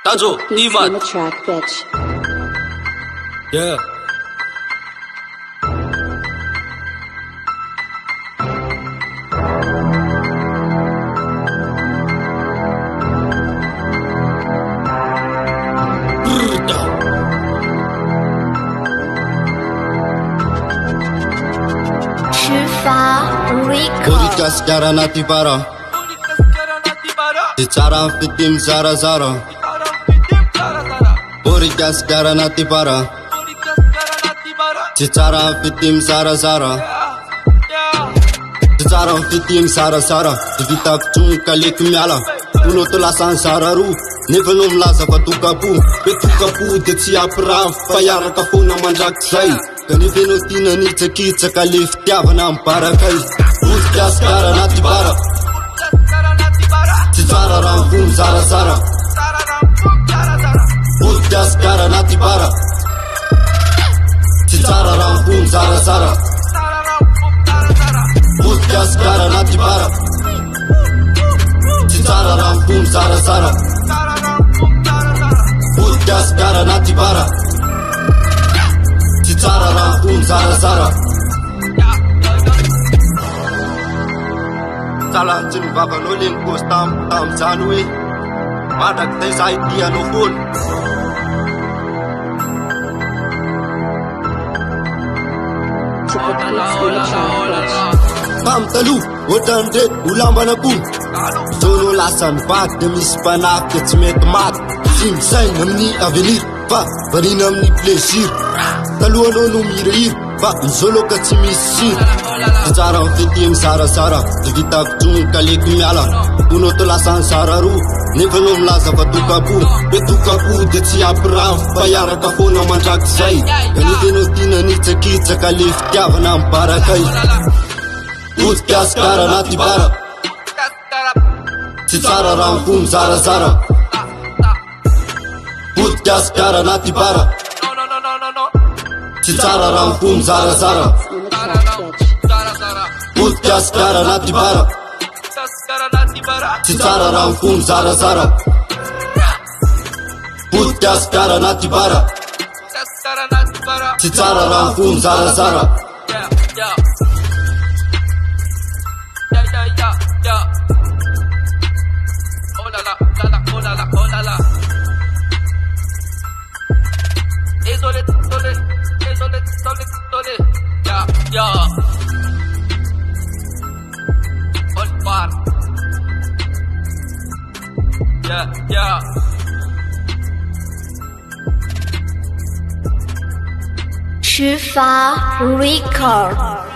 打住，你们。Yeah。Borica schiara nati para Ti cara fitim zara zara Borica schiara nati para Ti cara fitim zara zara Ti cara fitim zara zara Ti vita ptung kalik miala Uno to la sansara ru Never nom laza va tu capu Pe tu capu de tia pra Faiara ka funa manjak sai Kani veno tina ni tsakica ka liftiava na mpara kai Borica schiara nati para Ti cara rampum zara zara Borica schiara nati para Ti cara rampum zara zara Borica schiara nati para Ti cara rampum zara zara Borica schiara nati para Ti cara rampum zara zara Sala chin baba no ling ko stam zanui Madak te sai dia no fun Bam talu wodan de ulamba na pum Tono lasan bak de mispanak et met mat Sim sai namni avenir va varinam ni plaisir Talu no no mirir va solo katsimisir Zara fitim sara sara Divita ptung kalik miala Uno to la sansara ru Nevelom laza va tu capu Pe tu capu de tia pra Faiara ka funa manjak sai Kani veno tina ni tsakica ka liftiava na mpara kai Borica schiara nati para Ti cara rampum zara zara Borica schiara nati para Ti cara rampum zara zara Borica schiara nati para Ti cara rampum zara zara Borica schiara nati para Ti cara rampum zara zara Oh la la, la la, oh la la, oh la la. Désolé, désolé, désolé, désolé, désolé. Ya. On part. Ya. Shifa Record。